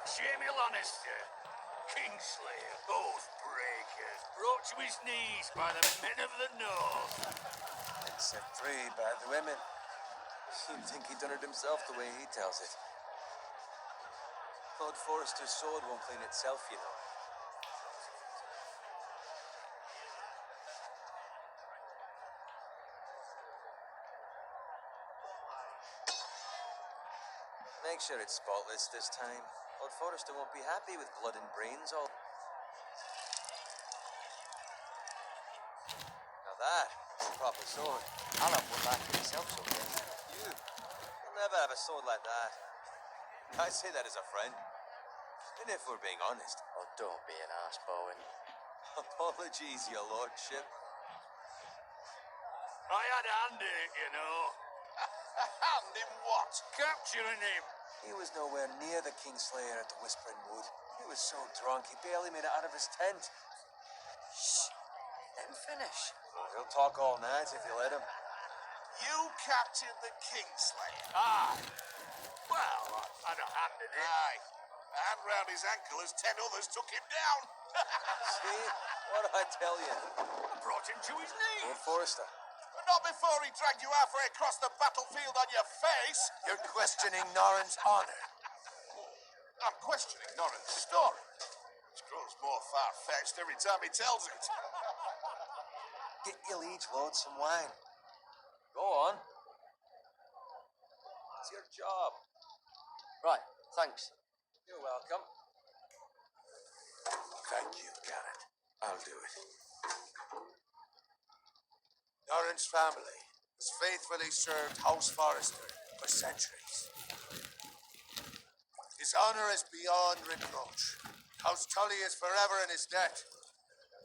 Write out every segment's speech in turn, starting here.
Jamie Lannister, Kingslayer, Oathbreakers, brought to his knees by the men of the North. And set free by the women. You'd think he'd done it himself the way he tells it. Lord Forrester's sword won't clean itself, you know. Make sure it's spotless this time. Lord Forrester won't be happy with blood and brains all... Now that's a proper sword. Alan won't like it himself someday. You'll never have a sword like that. I say that as a friend. And if we're being honest... Oh, don't be an arse, Bowen. Apologies, your lordship. I had a hand in it, you know. A hand in what? Capturing him. He was nowhere near the Kingslayer at the Whispering Wood. He was so drunk he barely made it out of his tent. Shh. Let him finish. He'll talk all night if you let him. You captured the Kingslayer. Aye. Well, I had a hand in it. Aye. A hand round his ankle as 10 others took him down. See? What did I tell you? I brought him to his knees. Lord Forrester. But not before he dragged you halfway across the battlefield on your face. You're questioning Norrin's honor. I'm questioning Norrin's story. It grows more far-fetched every time he tells it. Get your liege lord some wine. Go on. It's your job. Right, thanks. You're welcome. Thank you, Garrett. I'll do it. Norrin's family has faithfully served House Forrester for centuries. His honor is beyond reproach. House Tully is forever in his debt.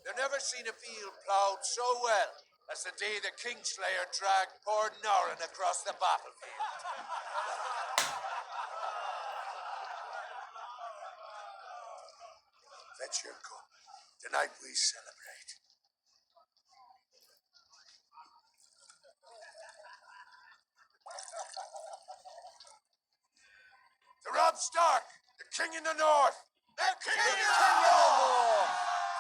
They've never seen a field plowed so well as the day the Kingslayer dragged poor Norrin across the battlefield. Fetch your cup. Tonight we celebrate. To Robb Stark, the king in the north. The king in the north!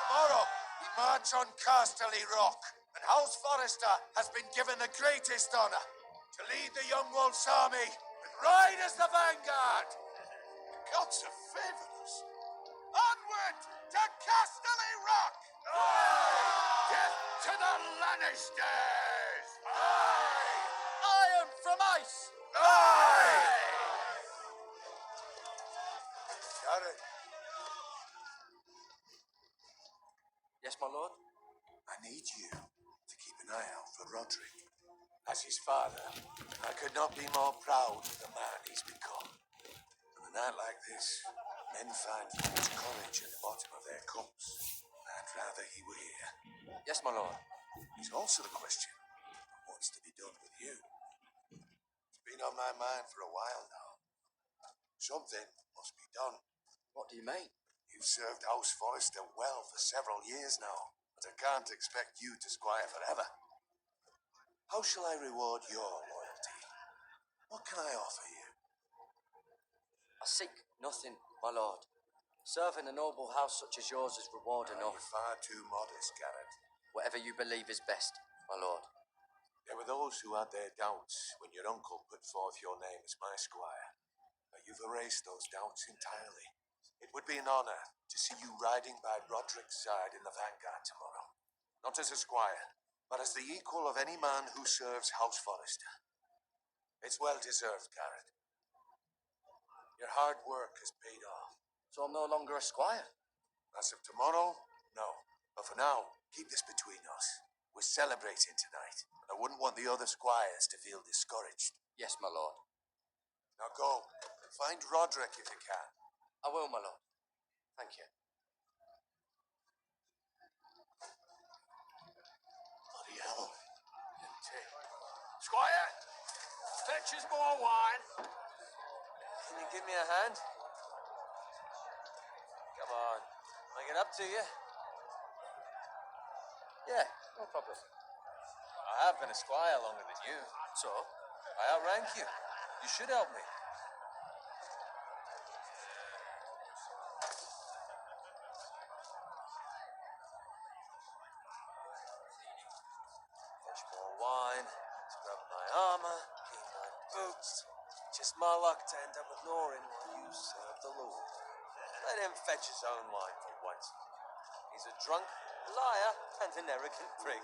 Tomorrow, we march on Casterly Rock, and House Forrester has been given the greatest honor to lead the Young Wolf's army and ride as the vanguard. The gods have favored us. Onward to Casterly Rock! Death to the Lannisters! Iron from ice! Aye! Garrett, Yes, my lord? I need you to keep an eye out for Roderick. As his father, I could not be more proud of the man he's become. On a night like this, men find false courage at the bottom of their cups. I'd rather he were here. Yes, my lord. There's also the question of what's to be done with you. It's been on my mind for a while now. Something must be done. What do you mean? You've served House Forrester well for several years now, but I can't expect you to squire forever. How shall I reward your loyalty? What can I offer you? I seek nothing, my lord. Serving a noble house such as yours is reward You're enough. far too modest, Garrett. Whatever you believe is best, my lord. There were those who had their doubts when your uncle put forth your name as my squire. But you've erased those doubts entirely. It would be an honor to see you riding by Roderick's side in the vanguard tomorrow. Not as a squire, but as the equal of any man who serves House Forrester. It's well deserved, Garrett. Your hard work has paid off. So I'm no longer a squire? As of tomorrow, no. But for now, keep this between us. We're celebrating tonight, and I wouldn't want the other squires to feel discouraged. Yes, my lord. Now go, and find Roderick if you can. I will, my lord. Thank you. Bloody hell. Squire, fetch us more wine. Can you give me a hand? Come on. Can I get up to you? Yeah, no problem. I have been a squire longer than you. So? I outrank you. You should help me. armor, keen-eyed boots. Just my luck to end up with Norin while you serve the Lord. Let him fetch his own wine for once. He's a drunk, liar, and an arrogant prick.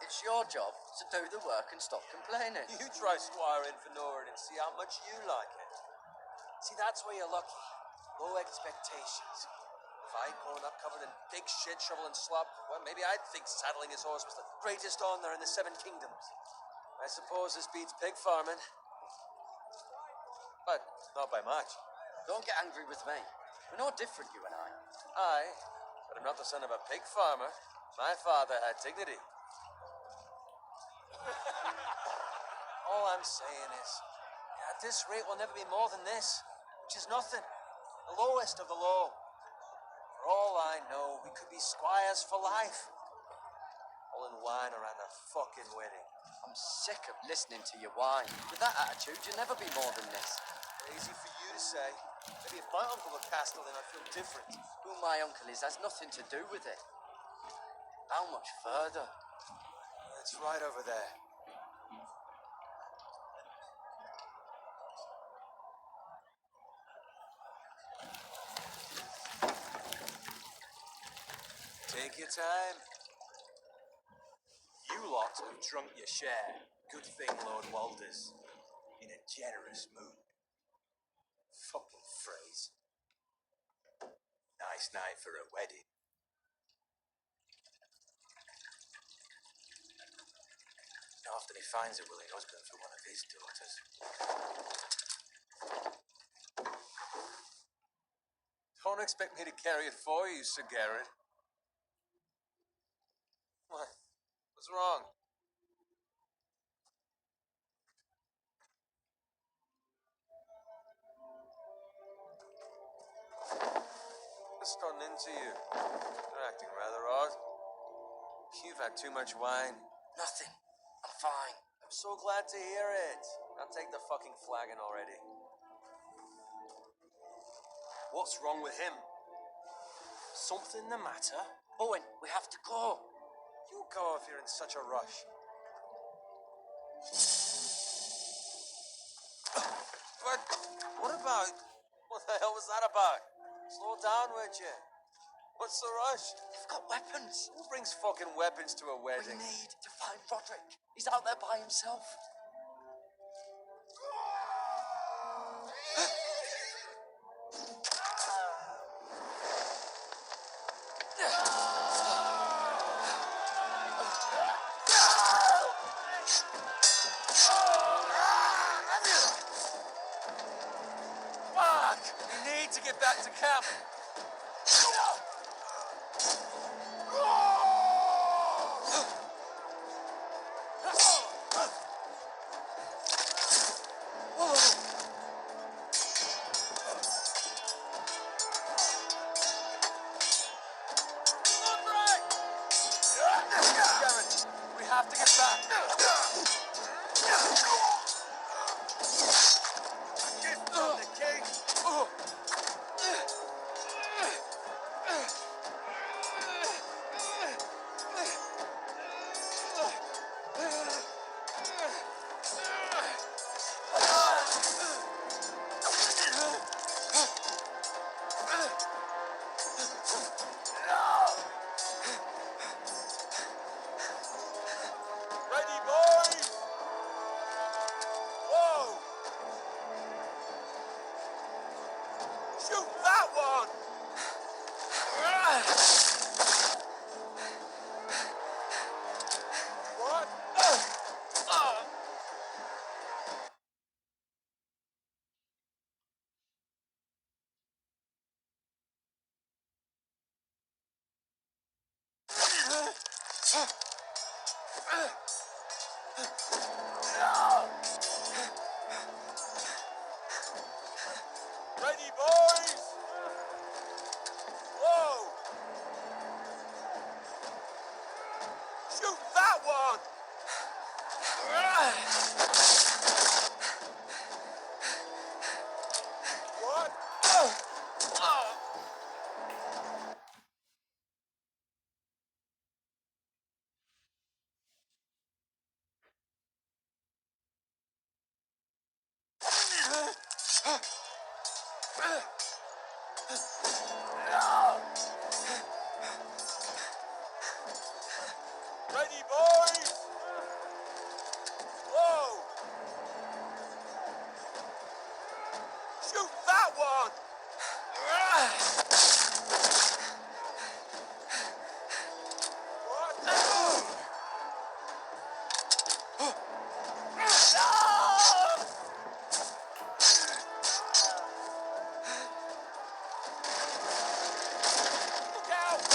It's your job to do the work and stop complaining. You try squiring for Norin and see how much you like it. See, that's where you're lucky. Low expectations. If I'd grown up covered in big shit, shovel, and slop, well, maybe I'd think saddling his horse was the greatest honor in the Seven Kingdoms. I suppose this beats pig farming. But not by much. Don't get angry with me. We're no different, you and I. Aye, but I'm not the son of a pig farmer. My father had dignity. All I'm saying is, at this rate, we'll never be more than this, which is nothing. The lowest of the low. For all I know, we could be squires for life. Pulling wine around a fucking wedding. I'm sick of listening to your whine. With that attitude, you'll never be more than this. Easy for you to say. Maybe if my uncle were Castellan, I'd feel different. Who my uncle is has nothing to do with it. How much further? It's right over there. Take your time. You lot have drunk your share. Good thing Lord Walder's in a generous mood. Fucking phrase. Nice night for a wedding. Not often he finds a willing husband for one of his daughters. Don't expect me to carry it for you, Sir Garrett. What? What's wrong? What's gotten into you? You're acting rather odd. You've had too much wine. Nothing. I'm fine. I'm so glad to hear it. Now take the fucking flagon already. What's wrong with him? Something the matter? Owen, we have to go. You go if you're in such a rush. But what about... What the hell was that about? Slow down, would you? What's the rush? We've got weapons. Who brings fucking weapons to a We wedding? need to find Roderick. He's out there by himself. Fuck! We need to get back to camp. Garrett, we have to get back. Gift from the king. Ready, boys? Whoa! Shoot that one! What? Ready, boys? Whoa! Shoot that one! What? Ready, boys? Whoa! Shoot that one! What? Look out!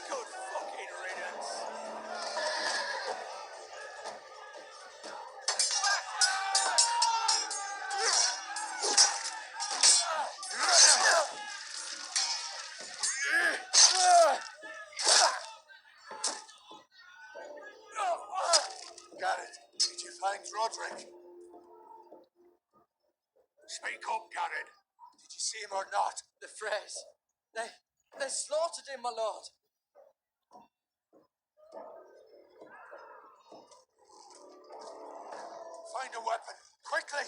Good fucking riddance. Garrett, did you find Roderick? Speak up, Garrett. Did you see him or not? The Freys. They slaughtered him, my lord. Find a weapon, quickly!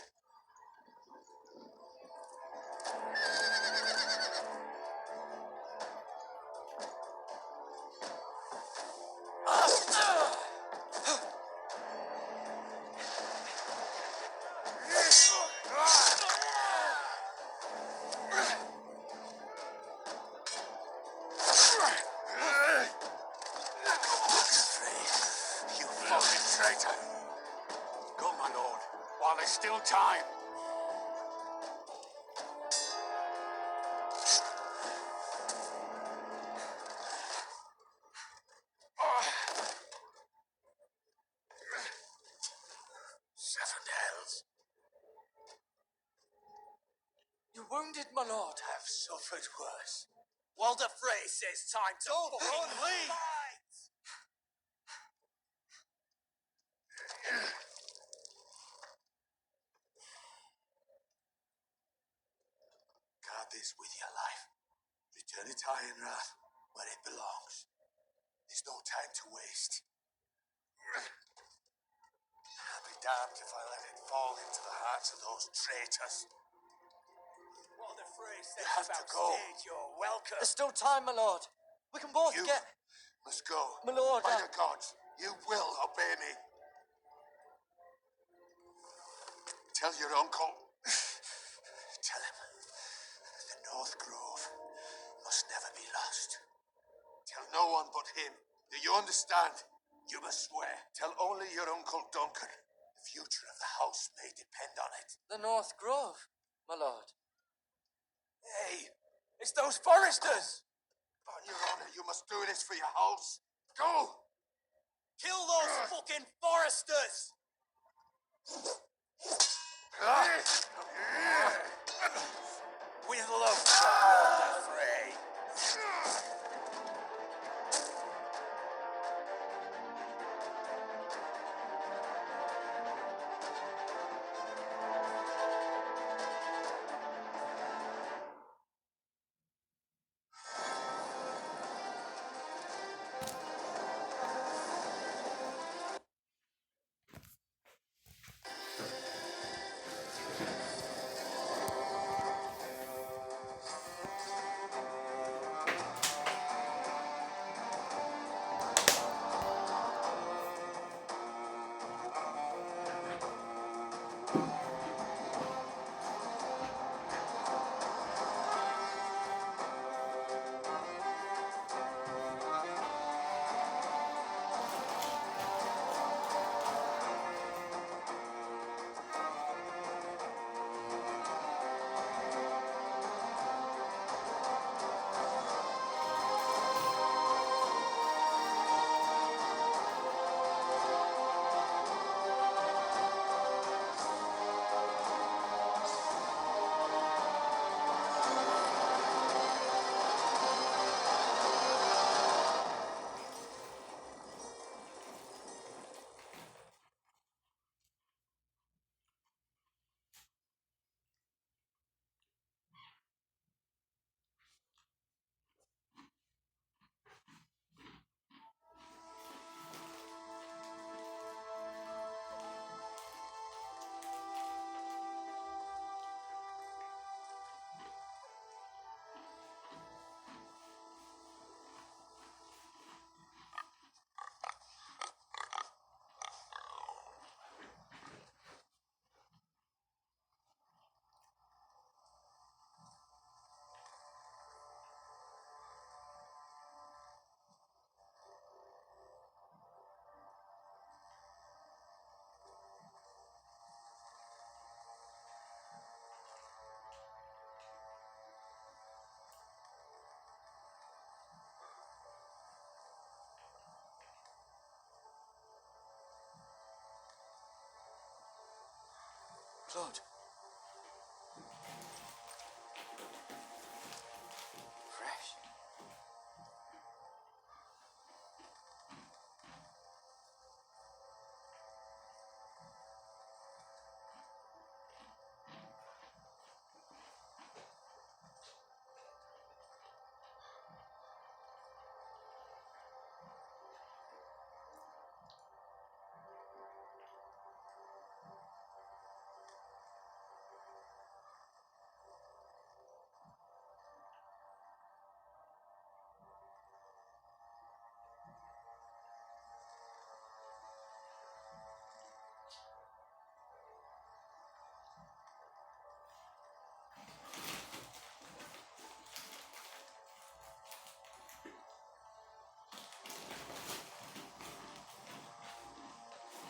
You fucking traitor! Go, my lord, while there's still time. Seven hells. You're wounded, my lord. I've suffered worse. Walder Frey says time to fucking leave. Guard this with your life. Return it to Ironrath, where it belongs. There's no time to waste. I'll be damned if I let it fall into the hearts of those traitors. Walder Frey says You have to go. You're welcome. There's still time, my lord. We can both You get... must go. My lord, By the gods, you will obey me. Tell your uncle. Tell him the North Grove must never be lost. Tell no one but him. Do you understand? You must swear. Tell only your Uncle Duncan. The future of the house may depend on it. The North Grove, my lord. Hey, it's those foresters. On your honor, you must do this for your house. Go! Kill those fucking foresters. With love, Walder Frey. Blood. Fresh.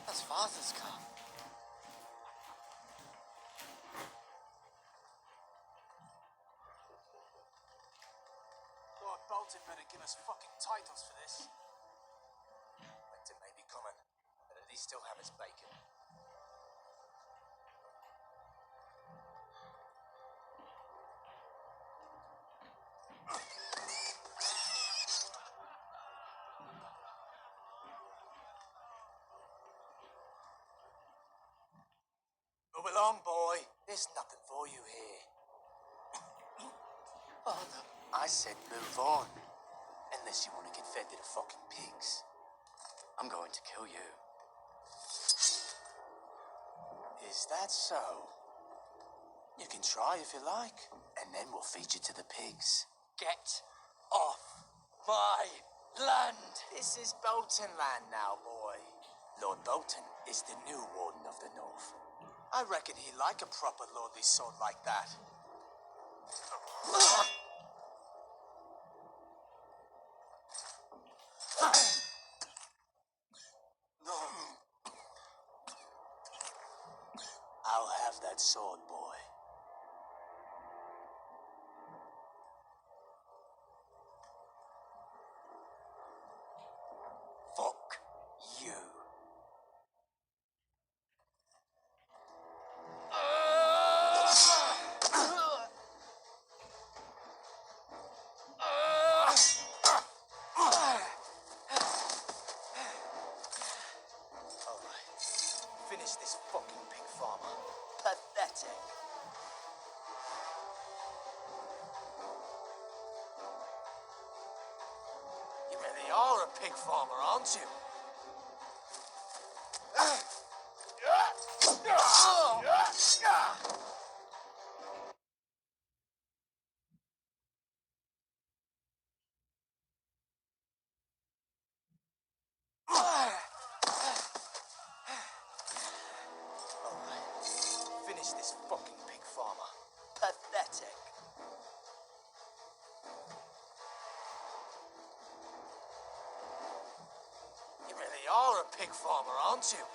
That's Father's car. Lord Bolton better give us fucking titles for this. Winter may be coming, but at least still have his bacon. Move along, boy. There's nothing for you here. Father. I said move on. Unless you want to get fed to the fucking pigs. I'm going to kill you. Is that so? You can try if you like, and then we'll feed you to the pigs. Get off my land. This is Bolton land now, boy. Lord Bolton is the new Warden of the North. I reckon he'd like a proper lordly sword like that. No. I'll have that sword, boy. Fuck you. Finish this fucking pig farmer. Pathetic. You really are a pig farmer, aren't you? Finish this fucking pig farmer. Pathetic. You really are a pig farmer, aren't you?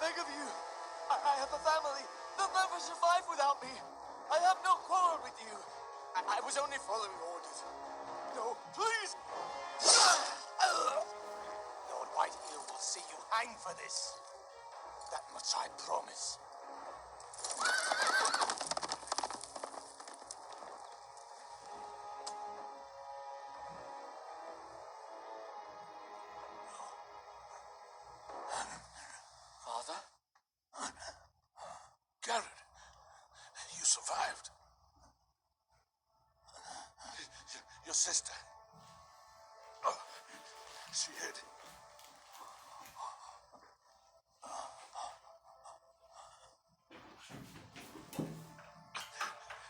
beg of you. I have a family. They'll never survive without me. I have no quarrel with you. I was only following orders. No, please. Lord Whitehill will see you hang for this. That much I promise. Father? Garrett, you survived. Your sister. Oh, she hid.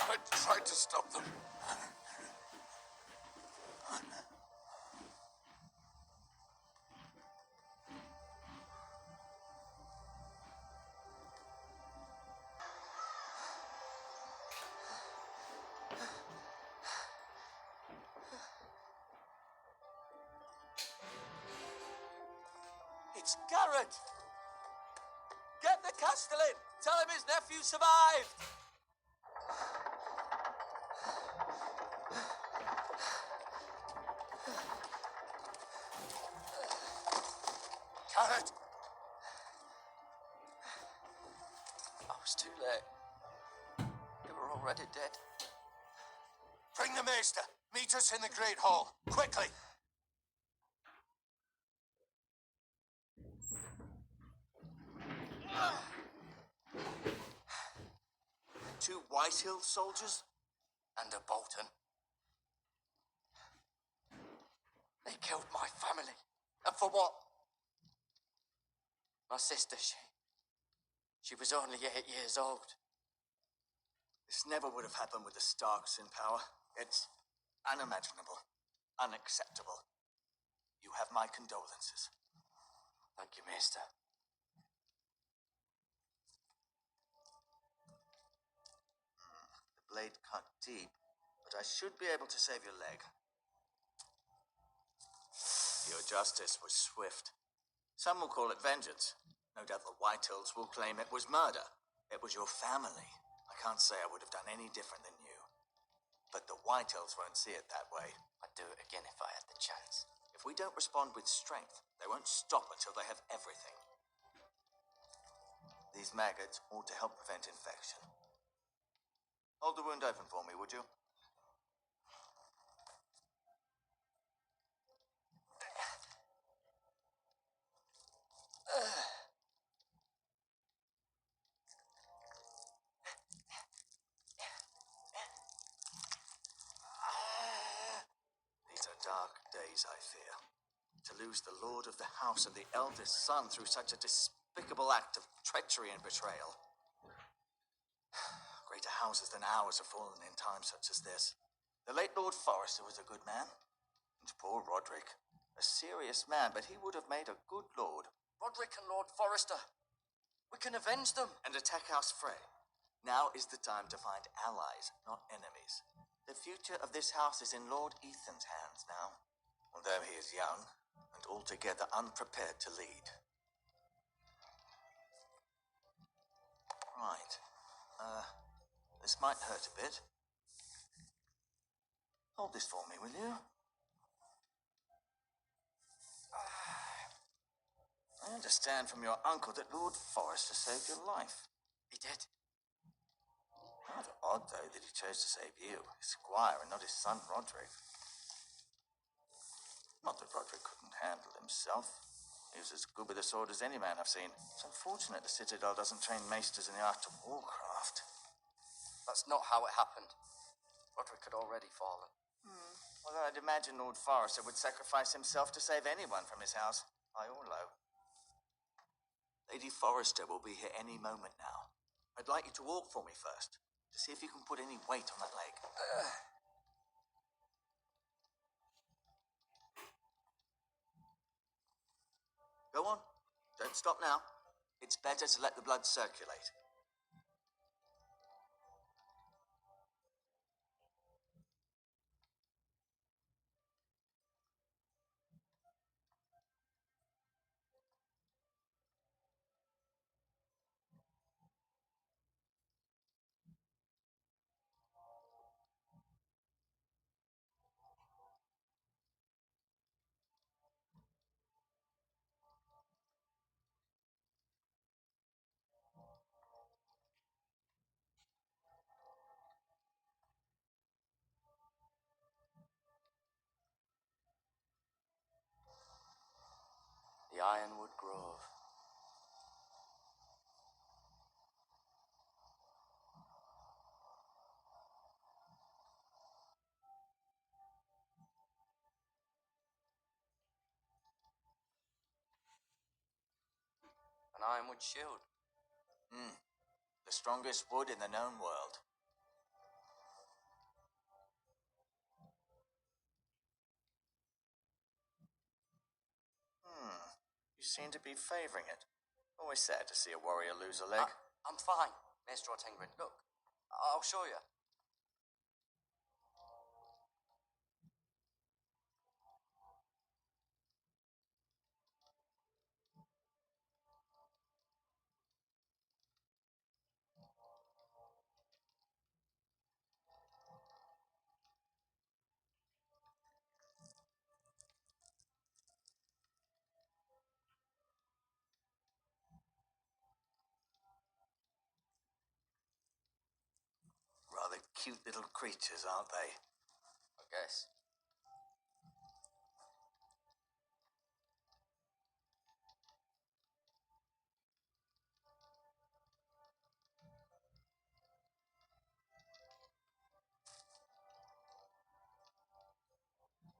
I tried to stop them. It's Garrett! Get the Castellan! Tell him his nephew survived! Garrett! I was too late. They were already dead. Bring the maester. Meet us in the Great Hall. Quickly. Two Whitehill soldiers? And a Bolton. They killed my family. And for what? My sister, she was only 8 years old. This never would have happened with the Starks in power. It's unimaginable. Unacceptable. You have my condolences. Thank you, Maester. The blade cut deep, but I should be able to save your leg. Your justice was swift. Some will call it vengeance. No doubt the Whitehills will claim it was murder. It was your family. I can't say I would have done any different than you. But the Whitehills won't see it that way. I'd do it again if I had the chance. If we don't respond with strength, they won't stop until they have everything. These maggots ought to help prevent infection. Hold the wound open for me, would you? These are dark days, I fear. To lose the lord of the house and the eldest son through such a despicable act of treachery and betrayal. Greater houses than ours have fallen in times such as this. The late Lord Forrester was a good man. And poor Roderick, a serious man, but he would have made a good lord. Roderick and Lord Forrester. We can avenge them. And attack House Frey. Now is the time to find allies, not enemies. The future of this house is in Lord Ethan's hands now. Although he is young, and altogether unprepared to lead. Right. This might hurt a bit. Hold this for me, will you? I understand from your uncle that Lord Forrester saved your life. He did. Rather odd, though, that he chose to save you, his squire, and not his son Roderick. Not that Roderick couldn't handle himself. He was as good with a sword as any man I've seen. It's unfortunate the Citadel doesn't train maesters in the art of warcraft. That's not how it happened. Roderick had already fallen. Although I'd imagine Lord Forrester would sacrifice himself to save anyone from his house, high or low. Lady Forrester will be here any moment now. I'd like you to walk for me first, to see if you can put any weight on that leg. Go on. Don't stop now. It's better to let the blood circulate. the Ironwood Grove. An ironwood shield. The strongest wood in the known world. You seem to be favoring it. Always sad to see a warrior lose a leg. I'm fine, Maestro Tingrin. Look, I'll show you. Rather cute little creatures, aren't they? I guess.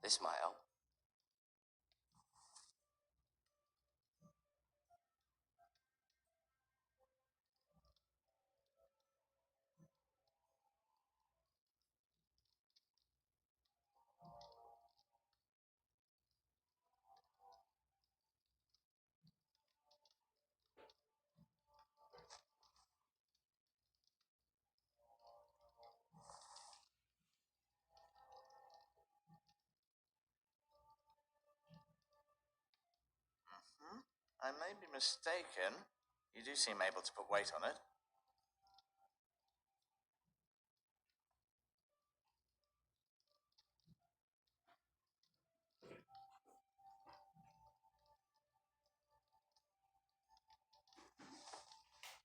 This might help. I may be mistaken. You do seem able to put weight on it.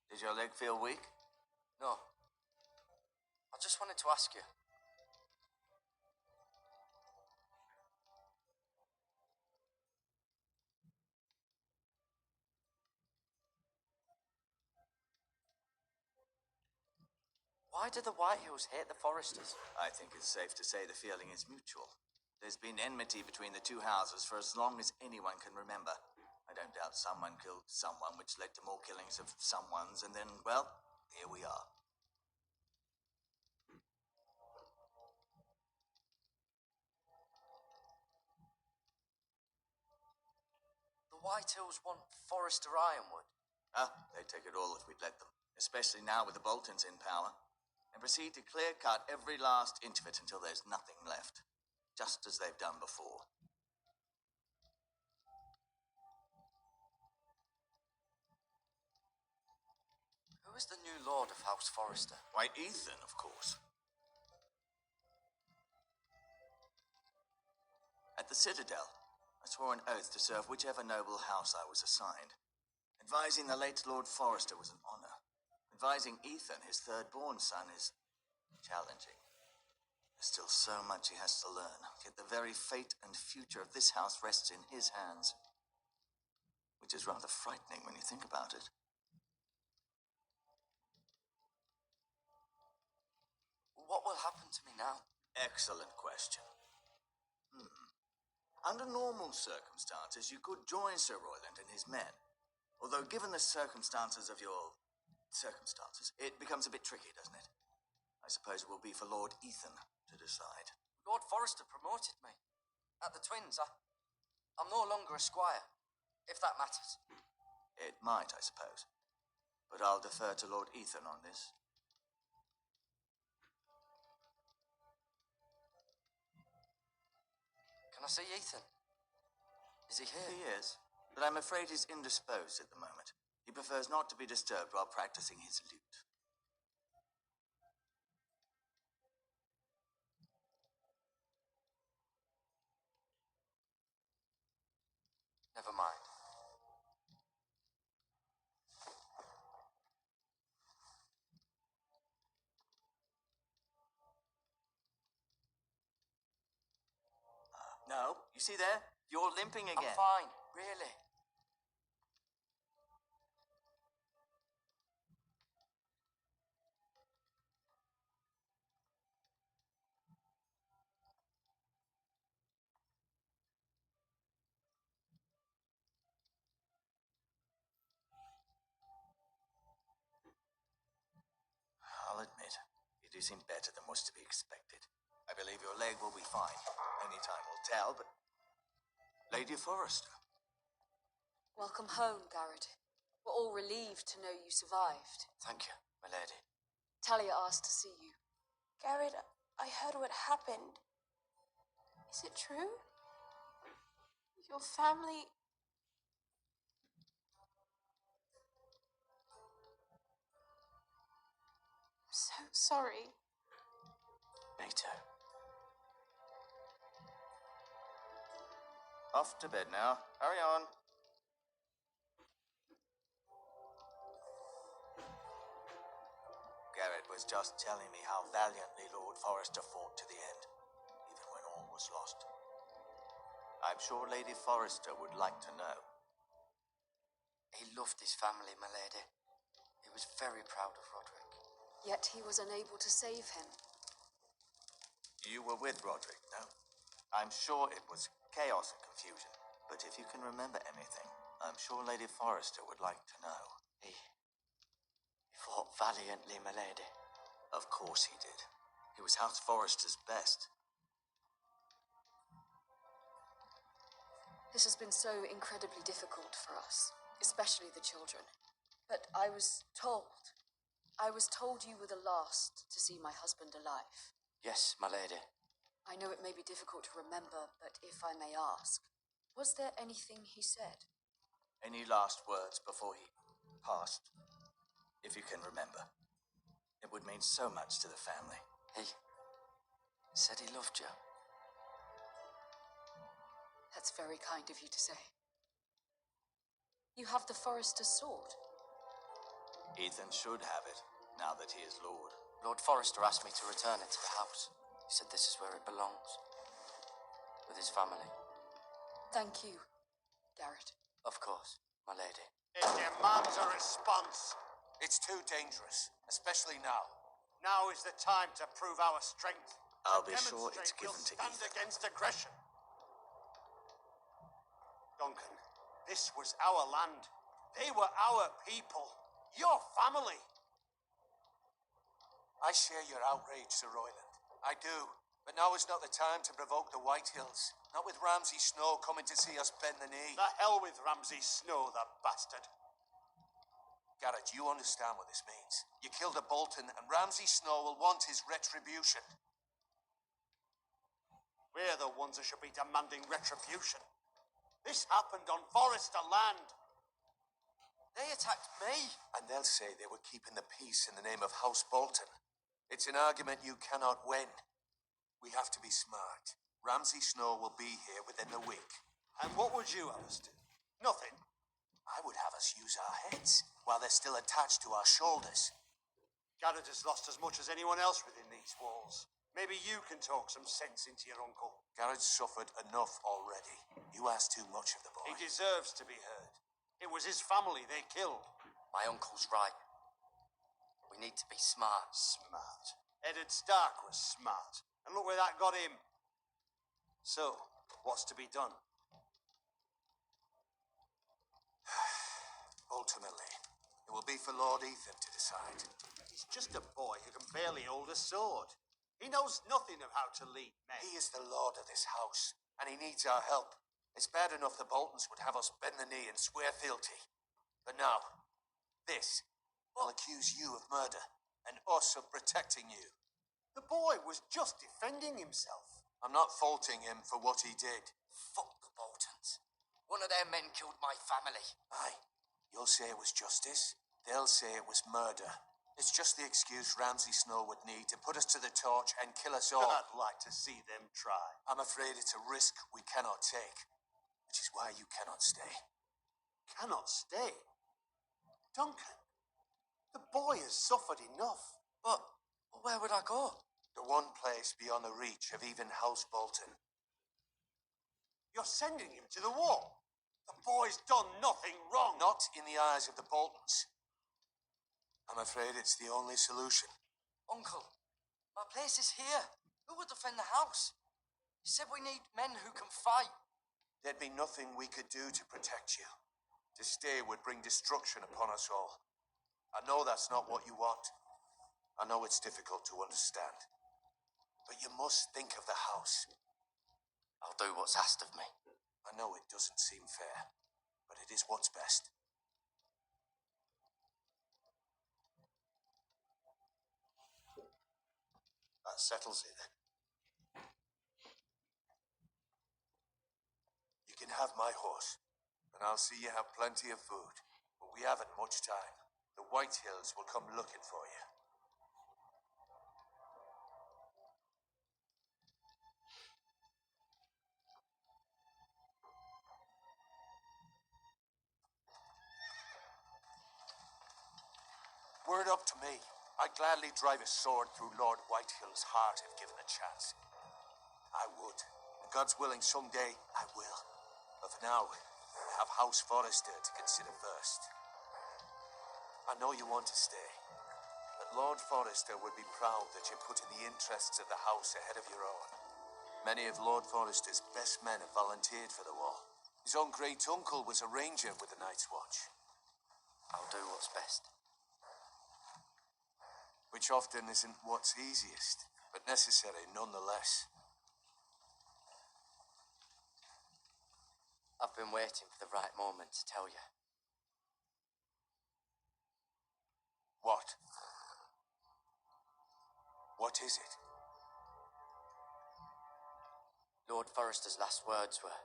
Did your leg feel weak? No. I just wanted to ask you. Why do the Whitehills hate the Foresters? I think it's safe to say the feeling is mutual. There's been enmity between the two houses for as long as anyone can remember. I don't doubt someone killed someone, which led to more killings of someones, and then, well, here we are. The Whitehills want Forester Ironwood. They'd take it all if we'd let them, especially now with the Boltons in power, and proceed to clear-cut every last inch of it until there's nothing left, just as they've done before. Who is the new Lord of House Forester? Why, Ethan, of course. At the Citadel, I swore an oath to serve whichever noble house I was assigned. Advising the late Lord Forester was an honor. Advising Ethan, his third-born son, is challenging. There's still so much he has to learn, yet the very fate and future of this house rests in his hands. Which is rather frightening when you think about it. What will happen to me now? Excellent question. Under normal circumstances, you could join Sir Royland and his men. Although, given the circumstances of your circumstances, it becomes a bit tricky, doesn't it? I suppose it will be for Lord Ethan to decide. Lord Forester promoted me. At the Twins, I'm no longer a squire, if that matters. It might, I suppose. But I'll defer to Lord Ethan on this. Can I see Ethan? Is he here? He is, but I'm afraid he's indisposed at the moment. He prefers not to be disturbed while practicing his lute. Never mind. No, you see there? You're limping again. I'm fine, really. admit, you do seem better than was to be expected. I believe your leg will be fine. Only time will tell, but... Lady Forrester. Welcome home, Garrett. We're all relieved to know you survived. Thank you, my lady. Talia asked to see you. Garrett, I heard what happened. Is it true? Your family... I'm so sorry. Me too. Off to bed now. Hurry on. Garrett was just telling me how valiantly Lord Forrester fought to the end, even when all was lost. I'm sure Lady Forrester would like to know. He loved his family, my lady. He was very proud of Roderick. Yet he was unable to save him. You were with Roderick, no? I'm sure it was chaos and confusion, but if you can remember anything, I'm sure Lady Forrester would like to know. He fought valiantly, my lady. Of course he did. He was House Forrester's best. This has been so incredibly difficult for us, especially the children. But I was told you were the last to see my husband alive. Yes, my lady. I know it may be difficult to remember, but if I may ask, was there anything he said? Any last words before he passed? If you can remember. It would mean so much to the family. He said he loved you. That's very kind of you to say. You have the Forrester's sword. Ethan should have it, now that he is Lord. Lord Forrester asked me to return it to the house. He said this is where it belongs. With his family. Thank you, Garrett. Of course, my lady. It demands a response. It's too dangerous, especially now. Now is the time to prove our strength. I'll be sure it's Demonstrate given we'll to stand Ethan. against aggression. Duncan, this was our land. They were our people. Your family. I share your outrage, Sir Royland. I do. But now is not the time to provoke the Whitehills. Not with Ramsay Snow coming to see us bend the knee. The hell with Ramsay Snow, the bastard. Garrett, you understand what this means. You killed a Bolton, and Ramsay Snow will want his retribution. We're the ones who should be demanding retribution. This happened on Forrester land. They attacked me. And they'll say they were keeping the peace in the name of House Bolton. It's an argument you cannot win. We have to be smart. Ramsay Snow will be here within the week. And what would you have us do? Nothing. I would have us use our heads while they're still attached to our shoulders. Garrett has lost as much as anyone else within these walls. Maybe you can talk some sense into your uncle. Garrett's suffered enough already. You ask too much of the boy. He deserves to be heard. It was his family they killed. My uncle's right. We need to be smart. Smart. Eddard Stark was smart. And look where that got him. So, what's to be done? Ultimately, it will be for Lord Ethan to decide. He's just a boy who can barely hold a sword. He knows nothing of how to lead men. He is the lord of this house, and he needs our help. It's bad enough the Boltons would have us bend the knee and swear fealty. But now, this will accuse you of murder, and us of protecting you. The boy was just defending himself. I'm not faulting him for what he did. Fuck the Boltons. One of their men killed my family. Aye, you'll say it was justice. They'll say it was murder. It's just the excuse Ramsay Snow would need to put us to the torch and kill us all. I'd like to see them try. I'm afraid it's a risk we cannot take, which is why you cannot stay. Cannot stay? Duncan, the boy has suffered enough. But where would I go? The one place beyond the reach of even House Bolton. You're sending him to the war. The boy's done nothing wrong. Not in the eyes of the Boltons. I'm afraid it's the only solution. Uncle, my place is here. Who will defend the house? You said we need men who can fight. There'd be nothing we could do to protect you. To stay would bring destruction upon us all. I know that's not what you want. I know it's difficult to understand, but you must think of the house. I'll do what's asked of me. I know it doesn't seem fair, but it is what's best. That settles it then. You can have my horse, and I'll see you have plenty of food. But we haven't much time. The White Hills will come looking for you. Word up to me. I'd gladly drive a sword through Lord Whitehill's heart if given a chance. I would. And God's willing, someday I will. But for now, I have House Forrester to consider first. I know you want to stay, but Lord Forrester would be proud that you're putting the interests of the house ahead of your own. Many of Lord Forrester's best men have volunteered for the war. His own great-uncle was a ranger with the Night's Watch. I'll do what's best. Which often isn't what's easiest, but necessary nonetheless. I've been waiting for the right moment to tell you. What? What is it? Lord Forrester's last words were,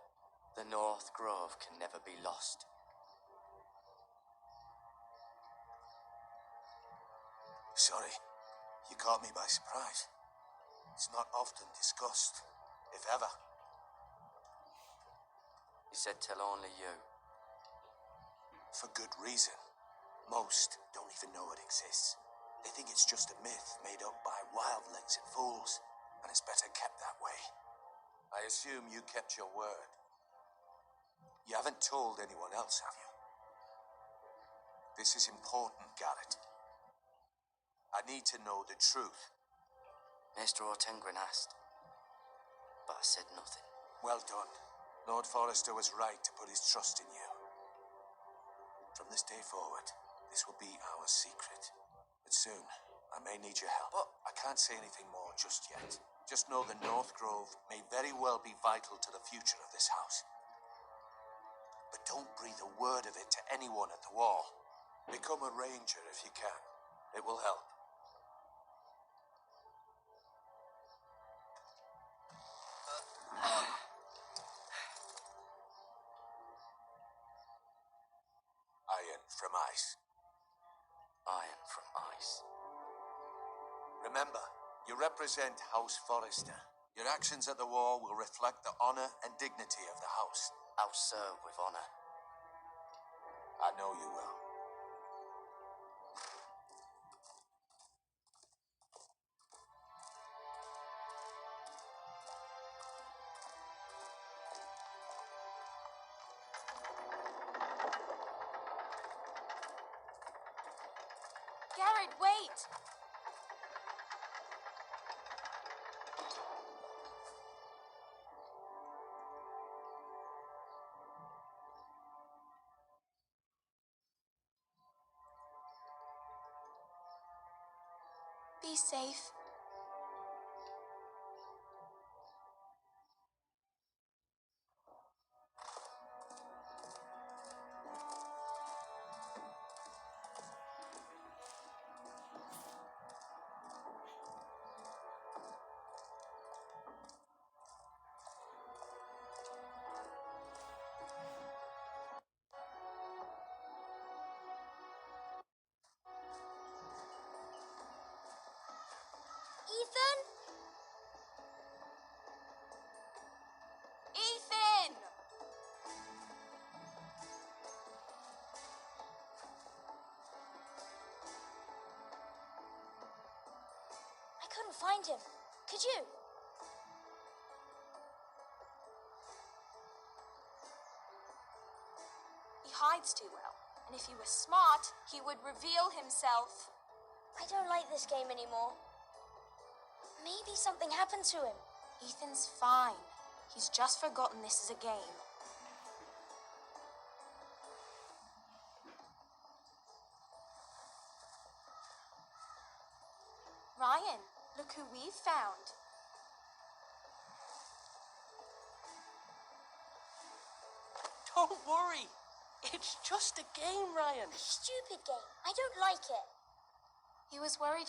"The North Grove can never be lost." Sorry, you caught me by surprise. It's not often discussed, if ever. He said tell only you. For good reason. Most don't even know it exists. They think it's just a myth made up by wildlings and fools, and it's better kept that way. I assume you kept your word. You haven't told anyone else, have you? This is important, Garrett. I need to know the truth. Maester Ortengren asked, but I said nothing. Well done. Lord Forrester was right to put his trust in you. From this day forward, this will be our secret. But soon, I may need your help. But I can't say anything more just yet. Just know the North Grove may very well be vital to the future of this house. But don't breathe a word of it to anyone at the wall. Become a ranger if you can. It will help. Iron from ice. Iron from ice. Remember, you represent House Forrester. Your actions at the war will reflect the honor and dignity of the house. I'll serve with honor. I know you will. Garrett, wait! Be safe. Ethan? Ethan! I couldn't find him. Could you? He hides too well. And if he was smart, he would reveal himself. I don't like this game anymore. Maybe something happened to him. Ethan's fine. He's just forgotten this is a game. Ryan, look who we've found. Don't worry. It's just a game, Ryan. Stupid game. I don't like it. He was worried